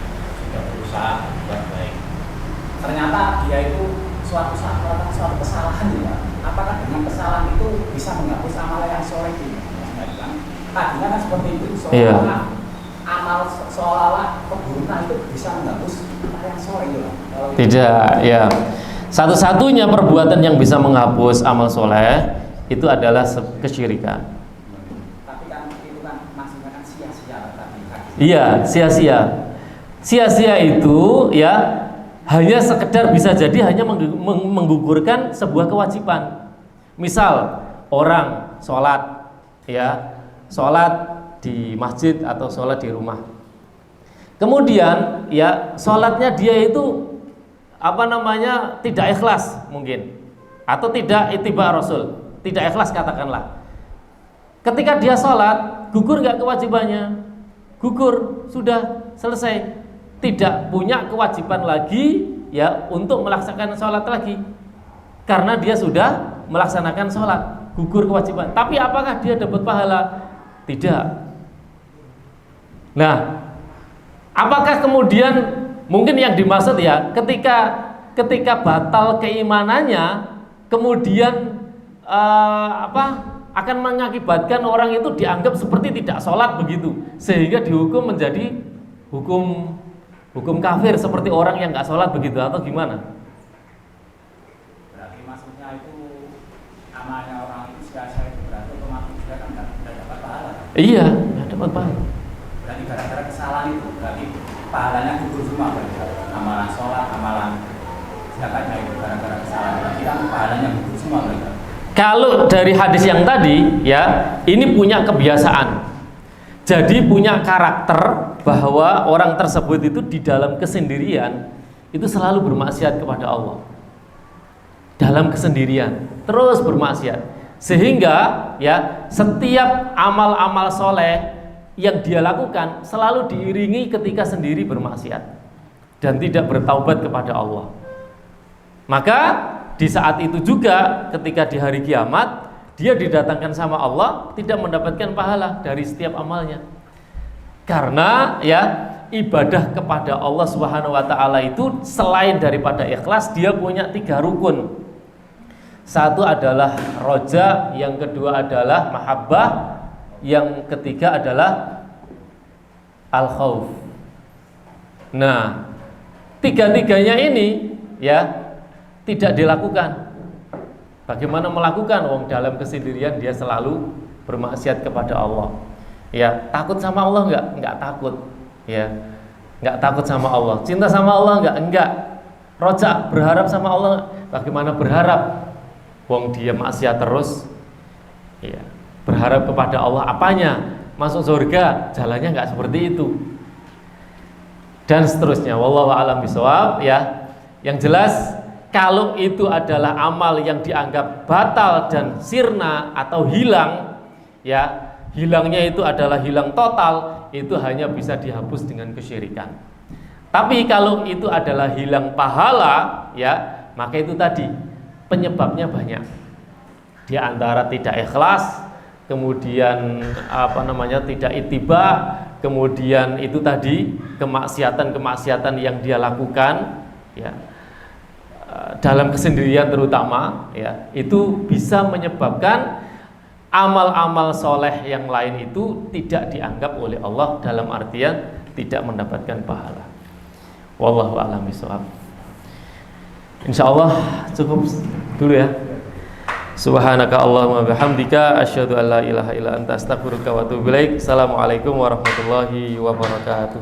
sudah berusaha buat baik. Ternyata dia itu suatu saat melakukan suatu kesalahan ya. Apakah dengan kesalahan itu bisa menghapus amal yang soleh itu? Tadinya kan seperti itu, seolah-olah amal seolah-olah keburukan itu bisa menghapus amal yang soleh itu. Tidak, ya. Satu-satunya perbuatan yang bisa menghapus amal soleh itu adalah kesyirikan. Tapi kan itu kan maksudnya kan sia-sia tadi. Iya, sia-sia. Sia-sia itu ya hanya sekedar bisa jadi hanya menggugurkan sebuah kewajiban. Misal orang sholat ya, sholat di masjid atau sholat di rumah. Kemudian ya sholatnya dia itu tidak ikhlas mungkin, atau tidak ittiba Rasul, tidak ikhlas katakanlah. Ketika dia sholat, gugur nggak kewajibannya? Gugur, sudah selesai. Tidak punya kewajiban lagi ya untuk melaksanakan sholat lagi, karena dia sudah melaksanakan sholat, gugur kewajiban. Tapi apakah dia dapat pahala? Tidak. Nah, apakah kemudian mungkin yang dimaksud ya ketika batal keimanannya, kemudian akan mengakibatkan orang itu dianggap seperti tidak sholat begitu, sehingga dihukum menjadi hukum kafir seperti orang yang nggak sholat begitu, atau gimana? Berarti maksudnya itu amalnya orang itu sia-sia, itu berarti otomatis dia kan nggak dapat pahala. Iya, nggak dapat pahala. Berarti gara-gara kesalahan itu berarti pahalanya gugur semua, berarti amalan sholat, amalan zakatnya itu gara-gara kesalahan, berarti kan pahalanya gugur semua, berarti. Kalau dari hadis yang tadi ya, ini punya kebiasaan. Jadi punya karakter bahwa orang tersebut itu di dalam kesendirian itu selalu bermaksiat kepada Allah. Dalam kesendirian terus bermaksiat. Sehingga ya, setiap amal-amal soleh yang dia lakukan selalu diiringi ketika sendiri bermaksiat dan tidak bertaubat kepada Allah. Maka di saat itu juga ketika di hari kiamat dia didatangkan sama Allah, tidak mendapatkan pahala dari setiap amalnya. Karena ya, ibadah kepada Allah Subhanahu wa taala itu selain daripada ikhlas, dia punya 3 rukun. Satu adalah roja, yang kedua adalah mahabbah, yang ketiga adalah al-khauf. Nah, 3-tiganya ini ya tidak dilakukan. Bagaimana melakukan? Wong dalam kesendirian dia selalu bermaksiat kepada Allah. Ya, takut sama Allah enggak? Enggak takut. Ya. Enggak takut sama Allah. Cinta sama Allah enggak? Enggak. Roja, berharap sama Allah. Bagaimana berharap? Wong dia maksiat terus. Ya. Berharap kepada Allah apanya? Masuk surga, jalannya enggak seperti itu. Dan seterusnya. Wallahu a'lam bishawab ya. Yang jelas, kalau itu adalah amal yang dianggap batal dan sirna atau hilang, ya, hilangnya itu adalah hilang total, itu hanya bisa dihapus dengan kesyirikan. Tapi kalau itu adalah hilang pahala, ya, maka itu tadi penyebabnya banyak. Di antara tidak ikhlas, kemudian tidak ittiba, kemudian itu tadi kemaksiatan yang dia lakukan, ya, dalam kesendirian terutama, ya, itu bisa menyebabkan amal-amal soleh yang lain itu tidak dianggap oleh Allah, dalam artian tidak mendapatkan pahala. Wallahu a'lam bishawab. Insyaallah cukup dulu ya. Subhanaka Allahumma bihamdika asyhadu an la ilaha illa anta astaghfiruka wa atubu ilaik. Assalamualaikum warahmatullahi wabarakatuh.